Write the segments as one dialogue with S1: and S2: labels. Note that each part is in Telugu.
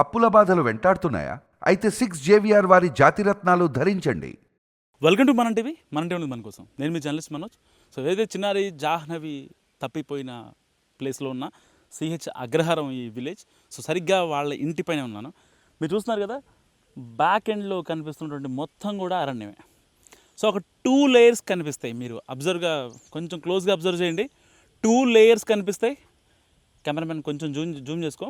S1: అప్పుల బాధలు వెంటాడుతున్నాయా? అయితే 6 JVR వారి జాతిరత్నాలు ధరించండి.
S2: వెల్కమ్ టు మన టీవీ ఉంది మన కోసం. నేను మీ జర్నలిస్ట్ మనోజ్. సో ఏదైతే చిన్నారి జాహ్నవి తప్పిపోయిన ప్లేస్లో ఉన్న సిహెచ్ అగ్రహారం ఈ విలేజ్. సో సరిగ్గా వాళ్ళ ఇంటి పైన ఉన్నాను. మీరు చూస్తున్నారు కదా, బ్యాక్ ఎండ్లో కనిపిస్తున్నటువంటి మొత్తం కూడా అరణ్యమే. సో ఒక 2 లేయర్స్ కనిపిస్తాయి. మీరు కొంచెం క్లోజ్గా అబ్జర్వ్ చేయండి. 2 లేయర్స్ కనిపిస్తాయి. కెమెరామెన్ కొంచెం జూమ్ చేసుకో.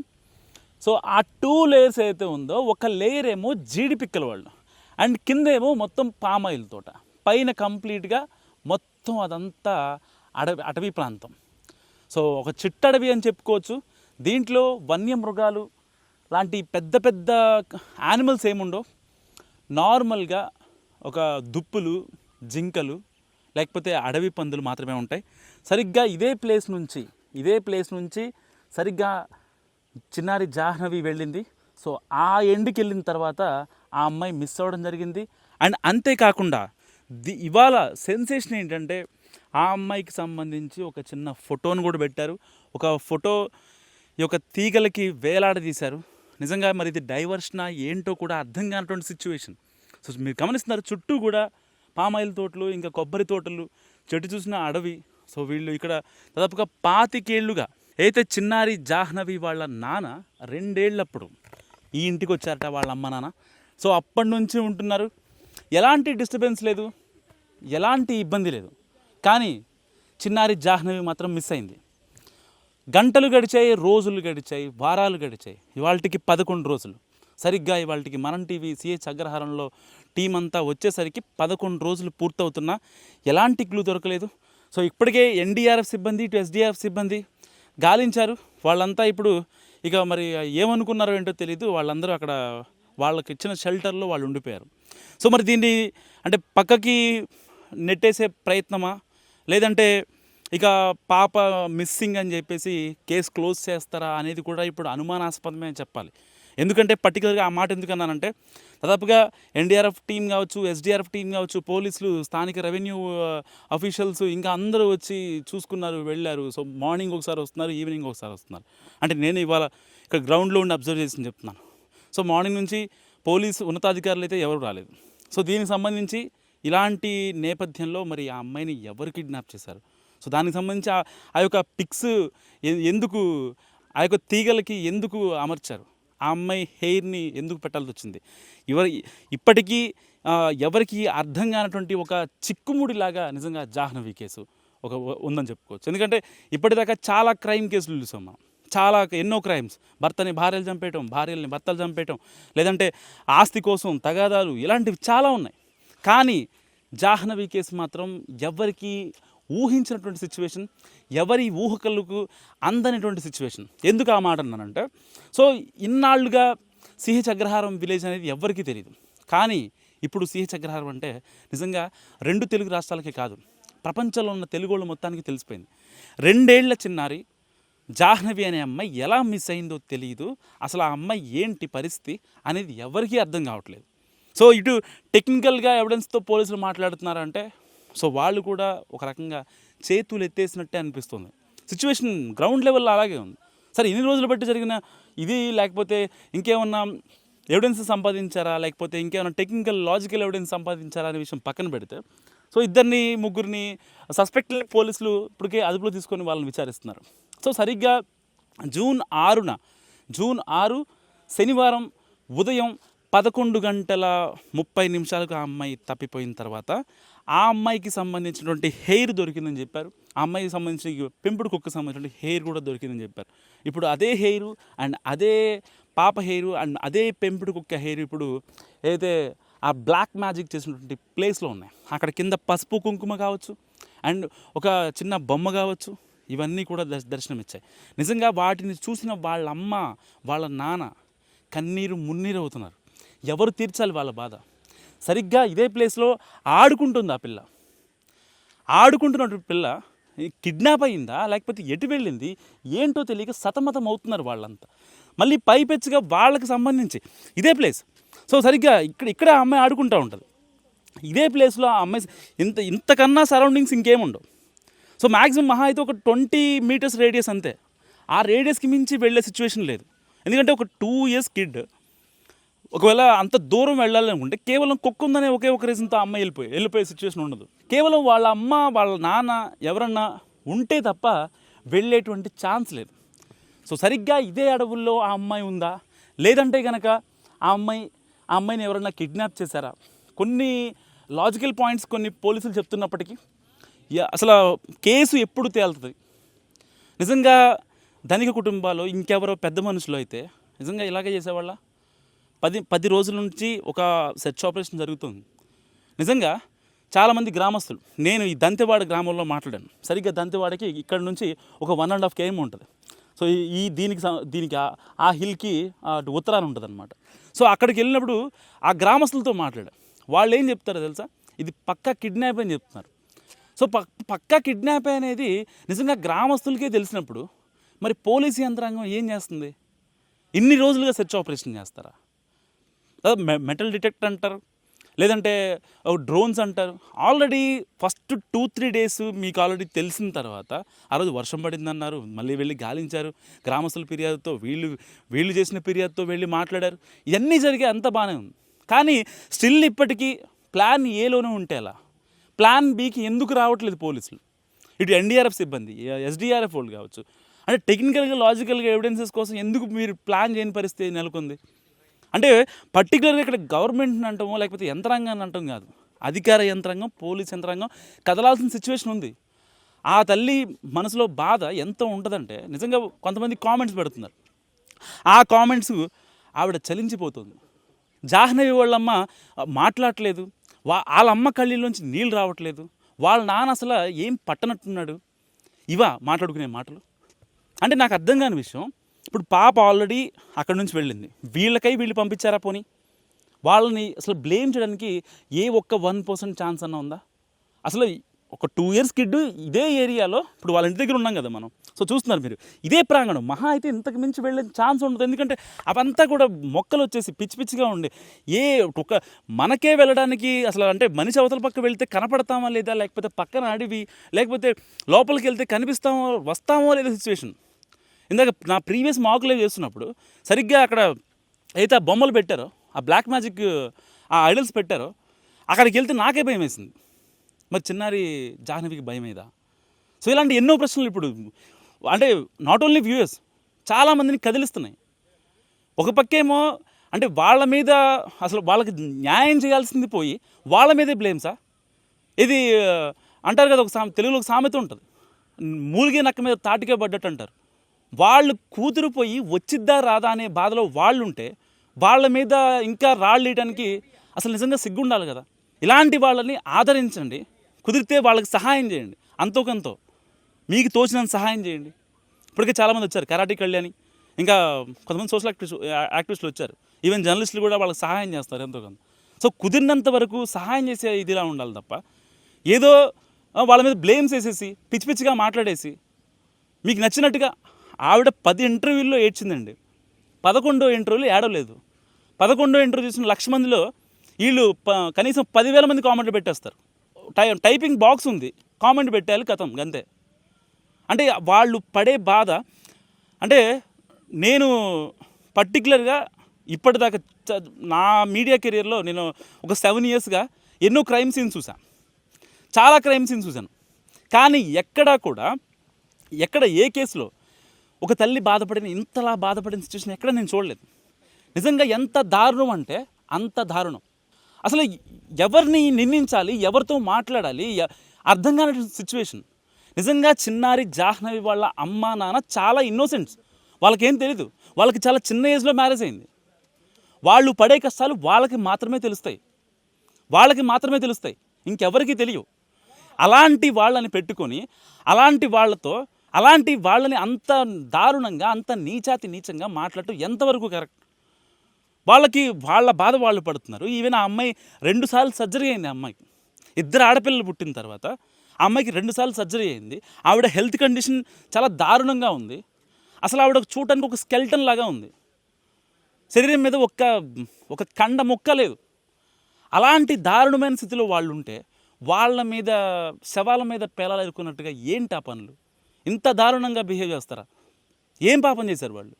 S2: సో ఆ 2 లేయర్స్ ఏదైతే ఉందో, ఒక లేయర్ ఏమో జీడి పిక్కల వాళ్ళు, అండ్ కింద ఏమో మొత్తం పామాయిల్ తోట, పైన కంప్లీట్గా మొత్తం అదంతా అటవీ ప్రాంతం. సో ఒక చిట్టడవి అని చెప్పుకోవచ్చు. దీంట్లో వన్యమృగాలు లాంటి పెద్ద పెద్ద యానిమల్స్ ఏముండవు. నార్మల్గా ఒక దుప్పులు, జింకలు, లేకపోతే అడవి పందులు మాత్రమే ఉంటాయి. సరిగ్గా ఇదే ప్లేస్ నుంచి సరిగ్గా చిన్నారి జాహ్నవి వెళ్ళింది. సో ఆ ఎండ్కి వెళ్ళిన తర్వాత ఆ అమ్మాయి మిస్ అవ్వడం జరిగింది. అండ్ అంతేకాకుండా ఇవాళ సెన్సేషన్ ఏంటంటే, ఆ అమ్మాయికి సంబంధించి ఒక చిన్న ఫోటోను కూడా పెట్టారు. ఒక ఫోటో ఈ యొక్క తీగలకి వేలాడదీశారు. నిజంగా మరి ఇది డైవర్షనా ఏంటో కూడా అర్థం కానటువంటి సిచ్యువేషన్. సో మీరు గమనిస్తున్నారు, చుట్టూ కూడా పామాయిల్ తోటలు, ఇంకా కొబ్బరి తోటలు, చెట్టు చూసిన అడవి. సో వీళ్ళు ఇక్కడ దాదాపుగా 25 ఏళ్ళుగా అయితే చిన్నారి జాహ్నవి వాళ్ళ నాన్న 2 ఏళ్ళప్పుడు ఈ ఇంటికి వచ్చారట, వాళ్ళ అమ్మ నాన్న. సో అప్పటి నుంచి ఉంటున్నారు. ఎలాంటి డిస్టర్బెన్స్ లేదు, ఎలాంటి ఇబ్బంది లేదు. కానీ చిన్నారి జాహ్నవి మాత్రం మిస్ అయింది. గంటలు గడిచాయి, రోజులు గడిచాయి, వారాలు గడిచాయి. ఇవాళకి 11 రోజులు. సరిగ్గా ఇవాళకి మనం టీవీ సిహెచ్ అగ్రహారంలో టీం అంతా వచ్చేసరికి 11 రోజులు పూర్తవుతున్నా ఎలాంటి క్లూ దొరకలేదు. సో ఇప్పటికే ఎన్డీఆర్ఎఫ్ సిబ్బంది, ఇటు ఎస్డీఆర్ఎఫ్ సిబ్బంది గాలించారు. వాళ్ళంతా ఇప్పుడు ఇక మరి ఏమనుకున్నారో ఏంటో తెలియదు. వాళ్ళందరూ అక్కడ వాళ్ళకి ఇచ్చిన షెల్టర్లో వాళ్ళు ఉండిపోయారు. సో మరి దీన్ని అంటే పక్కకి నెట్టేసే ప్రయత్నమా, లేదంటే ఇక పాప మిస్సింగ్ అని చెప్పేసి కేసు క్లోజ్ చేస్తారా అనేది కూడా ఇప్పుడు అనుమానాస్పదమే అని చెప్పాలి. ఎందుకంటే పర్టికులర్గా ఆ మాట ఎందుకన్నానంటే, దాదాపుగా ఎన్డీఆర్ఎఫ్ టీం కావచ్చు, ఎస్డీఆర్ఎఫ్ టీం కావచ్చు, పోలీసులు, స్థానిక రెవెన్యూ అఫీషియల్స్ ఇంకా అందరూ వచ్చి చూసుకున్నారు, వెళ్ళారు. సో మార్నింగ్ ఒకసారి వస్తున్నారు, ఈవినింగ్ ఒకసారి వస్తున్నారు. అంటే నేను ఇవాళ ఇక్కడ గ్రౌండ్లో ఉండి అబ్జర్వ్ చేసి చెప్తున్నాను. సో మార్నింగ్ నుంచి పోలీసు ఉన్నతాధికారులు అయితే ఎవరు రాలేదు. సో దీనికి సంబంధించి ఇలాంటి నేపథ్యంలో మరి ఆ అమ్మాయిని ఎవరు కిడ్నాప్ చేశారు, సో దానికి సంబంధించి ఆ యొక్క పిక్స్ ఎందుకు, ఆ యొక్క తీగలకి ఎందుకు అమర్చారు, ఆ అమ్మాయి హెయిర్ని ఎందుకు పెట్టాల్సి వచ్చింది, ఇప్పటికీ ఎవరికి అర్థం కానటువంటి ఒక చిక్కుముడిలాగా నిజంగా జాహ్నవి కేసు ఉందని చెప్పుకోవచ్చు. ఎందుకంటే ఇప్పటిదాకా చాలా క్రైమ్ కేసులు చూసాం మనం, ఎన్నో క్రైమ్స్. భర్తని భార్యలు చంపేయటం, భార్యల్ని భర్తలు చంపేయటం, లేదంటే ఆస్తి కోసం తగాదాలు, ఇలాంటివి చాలా ఉన్నాయి. కానీ జాహ్నవి కేసు మాత్రం ఎవరికి ఊహించినటువంటి సిచ్యువేషన్, ఎవరి ఊహకలకు అందనటువంటి సిచ్యువేషన్. ఎందుకు ఆ మాట అన్నానంటే, సో ఇన్నాళ్ళుగా సిహెచ్ అగ్రహారం విలేజ్ అనేది ఎవరికీ తెలియదు. కానీ ఇప్పుడు సిహెచ్ అగ్రహారం అంటే నిజంగా 2 తెలుగు రాష్ట్రాలకే కాదు, ప్రపంచంలో ఉన్న తెలుగు వాళ్ళు మొత్తానికి తెలిసిపోయింది. 2 ఏళ్ల చిన్నారి జాహ్నవి అనే అమ్మాయి ఎలా మిస్ అయిందో తెలియదు. అసలు ఆ అమ్మాయి ఏంటి పరిస్థితి అనేది ఎవరికీ అర్థం కావట్లేదు. సో ఇటు టెక్నికల్గా ఎవిడెన్స్తో పోలీసులు మాట్లాడుతున్నారంటే, సో వాళ్ళు కూడా ఒక రకంగా చేతులు ఎత్తేసినట్టే అనిపిస్తుంది. సిచ్యువేషన్ గ్రౌండ్ లెవెల్లో అలాగే ఉంది. సరే ఇన్ని రోజులు బట్టి జరిగిన ఇది, లేకపోతే ఇంకేమన్నా ఎవిడెన్స్ సంపాదించారా, లేకపోతే ఇంకేమైనా టెక్నికల్ లాజికల్ ఎవిడెన్స్ సంపాదించారా అనే విషయం పక్కన పెడితే, సో 2-3 సస్పెక్ట్ని పోలీసులు ఇప్పటికే అదుపులో తీసుకొని వాళ్ళని విచారిస్తున్నారు. సో సరిగ్గా జూన్ 6 శనివారం ఉదయం 11:30 ఆ అమ్మాయి తప్పిపోయిన తర్వాత ఆ అమ్మాయికి సంబంధించినటువంటి హెయిర్ దొరికిందని చెప్పారు. ఆ అమ్మాయికి సంబంధించిన పెంపుడు కుక్కకు సంబంధించిన హెయిర్ కూడా దొరికిందని చెప్పారు. ఇప్పుడు అదే హెయిర్ అండ్ అదే పాప హెయిర్ అండ్ అదే పెంపుడు కుక్క హెయిర్ ఇప్పుడు ఏదైతే ఆ బ్లాక్ మ్యాజిక్ చేసినటువంటి ప్లేస్లో ఉన్నాయి. అక్కడ కింద పసుపు కుంకుమ కావచ్చు, అండ్ ఒక చిన్న బొమ్మ కావచ్చు, ఇవన్నీ కూడా దర్శనమిచ్చాయి. నిజంగా వాటిని చూసిన వాళ్ళ అమ్మ, వాళ్ళ నాన్న కన్నీరు మున్నీరు అవుతున్నారు. ఎవరు తీర్చాలి వాళ్ళ బాధ? సరిగ్గా ఇదే ప్లేస్లో ఆడుకుంటుంది ఆ పిల్ల. ఆడుకుంటున్నటువంటి పిల్ల కిడ్నాప్ అయిందా, లేకపోతే ఎటు వెళ్ళింది ఏంటో తెలియక సతమతం అవుతున్నారు వాళ్ళంతా. మళ్ళీ పైపెచ్చుగా వాళ్ళకి సంబంధించి ఇదే ప్లేస్. సో సరిగ్గా ఇక్కడ ఆ అమ్మాయి ఆడుకుంటూ ఉంటుంది. ఇదే ప్లేస్లో ఆ అమ్మాయి ఇంతకన్నా సరౌండింగ్స్ ఇంకేముండవు. సో మ్యాక్సిమం మహా అయితే ఒక 20 మీటర్స్ రేడియస్ అంతే. ఆ రేడియస్కి మించి వెళ్ళే సిచ్యువేషన్ లేదు. ఎందుకంటే ఒక 2 years కిడ్ ఒకవేళ అంత దూరం వెళ్ళాలనుకుంటే కేవలం కుక్క ఉందనే ఒకే ఒక రీజన్తో ఆ అమ్మాయి వెళ్ళిపోయే సిచ్యువేషన్ ఉండదు. కేవలం వాళ్ళ అమ్మ వాళ్ళ నాన్న ఎవరన్నా ఉంటే తప్ప వెళ్ళేటువంటి ఛాన్స్ లేదు. సో సరిగ్గా ఇదే అడవుల్లో ఆ అమ్మాయి ఉందా, లేదంటే కనుక ఆ అమ్మాయిని ఎవరన్నా కిడ్నాప్ చేశారా, కొన్ని లాజికల్ పాయింట్స్ కొన్ని పోలీసులు చెప్తున్నప్పటికీ అసలు కేసు ఎప్పుడు తేలుతుంది. నిజంగా ధనిక కుటుంబాలు ఇంకెవరో పెద్ద మనుషులు అయితే నిజంగా ఇలాగే చేసేవాళ్ళ. 10 రోజుల నుంచి ఒక సెర్చ్ ఆపరేషన్ జరుగుతుంది. నిజంగా చాలామంది గ్రామస్తులు, నేను ఈ దంతెవాడ గ్రామంలో మాట్లాడాను. సరిగ్గా దంతెవాడకి ఇక్కడ నుంచి ఒక 1.5 km ఉంటుంది. సో దీనికి ఆ హిల్కి అటు ఉత్తరాన ఉంటుంది అనమాట. సో అక్కడికి వెళ్ళినప్పుడు ఆ గ్రామస్తులతో మాట్లాడా. వాళ్ళు ఏం చెప్తారో తెలుసా, ఇది పక్కా కిడ్నాప్ అని చెప్తున్నారు. సో పక్కా కిడ్నాప్ అనేది నిజంగా గ్రామస్తులకే తెలిసినప్పుడు మరి పోలీసు యంత్రాంగం ఏం చేస్తుంది? ఇన్ని రోజులుగా సెర్చ్ ఆపరేషన్ చేస్తారా? మెటల్ డిటెక్టర్ అంటారు, లేదంటే డ్రోన్స్ అంటారు. ఆల్రెడీ ఫస్ట్ 2-3 days మీకు ఆల్రెడీ తెలిసిన తర్వాత ఆ రోజు వర్షం పడిందన్నారు, మళ్ళీ వెళ్ళి గాలించారు. గ్రామస్తుల ఫిర్యాదుతో వీళ్ళు చేసిన ఫిర్యాదుతో వెళ్ళి మాట్లాడారు. ఇవన్నీ జరిగే అంత బాగానే ఉంది. కానీ స్టిల్ ఇప్పటికీ ప్లాన్ ఏలోనే ఉంటే అలా ప్లాన్ బికి ఎందుకు రావట్లేదు పోలీసులు? ఇటు ఎన్డీఆర్ఎఫ్ సిబ్బంది, ఎస్డీఆర్ఎఫ్ వాళ్ళు కావచ్చు, అంటే టెక్నికల్గా లాజికల్గా ఎవిడెన్సెస్ కోసం ఎందుకు మీరు ప్లాన్ చేయని పరిస్థితి నెలకొంది? అంటే పర్టికులర్గా ఇక్కడ గవర్నమెంట్ని అంటామో లేకపోతే యంత్రాంగాన్ని అంటాం కాదు, అధికార యంత్రాంగం పోలీస్ యంత్రాంగం కదలాల్సిన సిచ్యువేషన్ ఉంది. ఆ తల్లి మనసులో బాధ ఎంత ఉంటుందంటే నిజంగా కొంతమంది కామెంట్స్ పెడుతున్నారు. ఆ కామెంట్స్ ఆవిడ చలించిపోతుంది. జాహ్నవి వాళ్ళమ్మ మాట్లాడట్లేదు, వాళ్ళ అమ్మ కళ్ళలోంచి నీళ్ళు రావట్లేదు, వాళ్ళ నాన్న అసలు ఏం పట్టనట్టున్నాడు. ఇవా మాట్లాడుకునే మాటలు? అంటే నాకు అర్థం కాని విషయం, ఇప్పుడు పాప ఆల్రెడీ అక్కడి నుంచి వెళ్ళింది, వీళ్ళు పంపించారా? పోనీ వాళ్ళని అసలు బ్లేమ్ చేయడానికి ఏ ఒక్క 1% ఛాన్స్ అన్న ఉందా? అసలు ఒక 2 years కిడ్ ఇదే ఏరియాలో, ఇప్పుడు వాళ్ళ ఇంటి దగ్గర ఉన్నాం కదా మనం, సో చూస్తున్నారు మీరు, ఇదే ప్రాంగణం, మహా అయితే ఇంతకు మించి వెళ్ళే ఛాన్స్ ఉండదు. ఎందుకంటే అవంతా కూడా మొక్కలు వచ్చేసి పిచ్చిగా ఉండి ఒక మనకే వెళ్ళడానికి అసలు, అంటే మనిషి అవతల పక్క వెళ్తే కనపడతామా లేదా, లేకపోతే పక్కన అడివి, లేకపోతే లోపలికి వెళ్తే వస్తామో లేదా సిచ్యువేషన్. ఇందాక నా ప్రీవియస్ మాక్ లైవ్ చేస్తున్నప్పుడు సరిగ్గా అక్కడ అయితే ఆ బొమ్మలు పెట్టారో, ఆ బ్లాక్ మ్యాజిక్ ఆ ఐడల్స్ పెట్టారో, అక్కడికి వెళ్తే నాకే భయం వేసింది. మరి చిన్నారి జాహ్నవికి భయం ఏదా? సో ఇలాంటి ఎన్నో ప్రశ్నలు ఇప్పుడు అంటే నాట్ ఓన్లీ వ్యూయర్స్, చాలామందిని కదిలిస్తున్నాయి. ఒక పక్కేమో అంటే వాళ్ళ మీద అసలు వాళ్ళకి న్యాయం చేయాల్సింది పోయి వాళ్ళ మీదే బ్లేమ్సా? ఇది అంటారు కదా, తెలుగులో ఒక సామెత ఉంటుంది, మూలిగే నక్క మీద తాటికే పడ్డట్టు అంటారు. వాళ్ళు కూతురు పోయి వచ్చిద్దా రాదా అనే బాధలో వాళ్ళు ఉంటే వాళ్ళ మీద ఇంకా రాళ్ళు వేయడానికి అసలు నిజంగా సిగ్గుండాలి కదా. ఇలాంటి వాళ్ళని ఆదరించండి, కుదిరితే వాళ్ళకి సహాయం చేయండి, అంతోకంతో మీకు తోచినంత సహాయం చేయండి. ఇప్పటికే చాలామంది వచ్చారు, కరాటే కళ్యాణి, ఇంకా కొంతమంది సోషల్ యాక్టివిస్టులు వచ్చారు, ఈవెన్ జర్నలిస్టులు కూడా వాళ్ళకి సహాయం చేస్తారు ఎంతో కొంత. సో కుదిరినంత వరకు సహాయం చేసే ఇదిలా ఉండాలి తప్ప ఏదో వాళ్ళ మీద బ్లేమ్స్ వేసేసి పిచ్చిగా మాట్లాడేసి మీకు నచ్చినట్టుగా. ఆవిడ 10 ఇంటర్వ్యూల్లో ఏడ్చిందండి, 11వ ఇంటర్వ్యూలో ఏడవలేదు. 11వ ఇంటర్వ్యూ చూసిన 1,00,000 మందిలో వీళ్ళు కనీసం 10,000 మంది కామెంట్లు పెట్టేస్తారు. టైపింగ్ బాక్స్ ఉంది, కామెంట్ పెట్టాలి, కథం అంతే. అంటే వాళ్ళు పడే బాధ, అంటే నేను పర్టికులర్గా ఇప్పటిదాకా నా మీడియా కెరియర్లో నేను ఒక 7 yearsగా ఎన్నో క్రైమ్ సీన్స్ చూశాను, చాలా క్రైమ్ సీన్స్ చూశాను. కానీ ఎక్కడ ఏ కేసులో ఒక తల్లి ఇంతలా బాధపడిన సిచ్యువేషన్ ఎక్కడ నేను చూడలేదు. నిజంగా ఎంత దారుణం అంటే అంత దారుణం. అసలు ఎవరిని నిందించాలి, ఎవరితో మాట్లాడాలి అర్థం కాని సిచ్యువేషన్. నిజంగా చిన్నారి జాహ్నవి వాళ్ళ అమ్మ నాన్న చాలా ఇన్నోసెంట్స్, వాళ్ళకేం తెలీదు, వాళ్ళకి చాలా చిన్న ఏజ్లో మ్యారేజ్ అయింది. వాళ్ళు పడే కష్టాలు వాళ్ళకి మాత్రమే తెలుస్తాయి, ఇంకెవరికి తెలియవు. అలాంటి వాళ్ళని పెట్టుకొని అలాంటి వాళ్ళని అంత దారుణంగా అంత నీచంగా మాట్లాడటం ఎంతవరకు కరెక్ట్? వాళ్ళ బాధ వాళ్ళు పడుతున్నారు. ఈవెన్ ఆ అమ్మాయి 2 సార్లు సర్జరీ అయింది. ఆ అమ్మాయికి 2 ఆడపిల్లలు పుట్టిన తర్వాత ఆ అమ్మాయికి 2 సార్లు సర్జరీ అయింది. ఆవిడ హెల్త్ కండిషన్ చాలా దారుణంగా ఉంది. అసలు ఆవిడ చూడటానికి ఒక స్కెల్టన్ లాగా ఉంది, శరీరం మీద ఒక కండ ముక్క లేదు. అలాంటి దారుణమైన స్థితిలో వాళ్ళు ఉంటే వాళ్ళ మీద శవాల మీద పేలాలు ఎరుకున్నట్టుగా ఏంటి ఆ పనులు? ఇంత దారుణంగా బిహేవ్ చేస్తారా? ఏం పాపం చేశారు వాళ్ళు?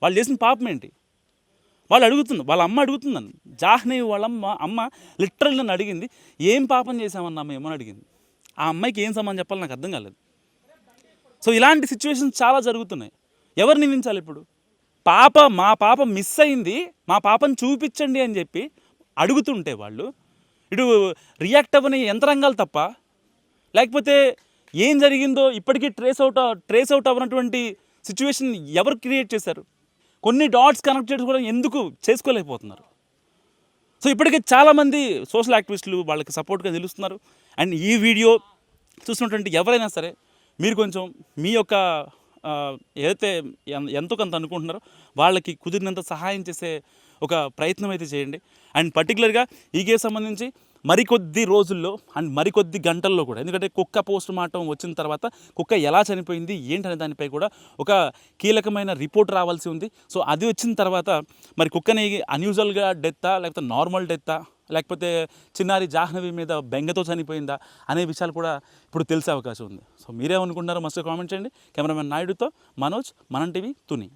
S2: వాళ్ళు చేసిన పాపం ఏంటి? వాళ్ళు అడుగుతున్నారు, వాళ్ళ అమ్మ అడుగుతుందని, జాహ్నవి వాళ్ళ అమ్మ లిటరల్ నన్ను అడిగింది, ఏం పాపం చేసామన్నా మేము అని అడిగింది. ఆ అమ్మాయికి ఏం సమాధానం చెప్పాలో నాకు అర్థం కాలేదు. సో ఇలాంటి సిచ్యువేషన్స్ చాలా జరుగుతున్నాయి. ఎవరు నిందించాలి ఇప్పుడు? మా పాప మిస్ అయింది, మా పాపను చూపించండి అని చెప్పి అడుగుతుంటే వాళ్ళు ఇటు రియాక్ట్ అవ్వని యంత్రాంగాలు తప్ప, లేకపోతే ఏం జరిగిందో ఇప్పటికీ ట్రేస్ అవుట్ అవ్వనటువంటి సిచ్యువేషన్ ఎవరు క్రియేట్ చేశారు? కొన్ని డాట్స్ కనెక్ట్ చేయడం కూడా ఎందుకు చేసుకోలేకపోతున్నారు? సో ఇప్పటికే చాలామంది సోషల్ యాక్టివిస్టులు వాళ్ళకి సపోర్ట్గా నిలుస్తున్నారు. అండ్ ఈ వీడియో చూసినటువంటి ఎవరైనా సరే మీరు కొంచెం మీ యొక్క ఏదైతే ఎంతో కొంత అనుకుంటున్నారో వాళ్ళకి కుదిరినంత సహాయం చేసే ఒక ప్రయత్నం అయితే చేయండి. అండ్ పర్టికులర్గా ఈ కేసు సంబంధించి మరికొద్ది రోజుల్లో అండ్ మరికొద్ది గంటల్లో కూడా, ఎందుకంటే కుక్క పోస్ట్ మార్టం వచ్చిన తర్వాత కుక్క ఎలా చనిపోయింది ఏంటనే దానిపై కూడా ఒక కీలకమైన రిపోర్ట్ రావాల్సి ఉంది. సో అది వచ్చిన తర్వాత మరి కుక్కని అన్యూజువల్గా డెత్తా, లేకపోతే నార్మల్ డెత్తా, లేకపోతే చిన్నారి జాహ్నవి మీద బెంగతో చనిపోయిందా అనే విషయాలు కూడా ఇప్పుడు తెలిసే అవకాశం ఉంది. సో మీరేమనుకుంటున్నారో మస్తు కామెంట్ చేయండి. కెమెరామెన్ నాయుడుతో మనోజ్, మనం టీవీ, తుని.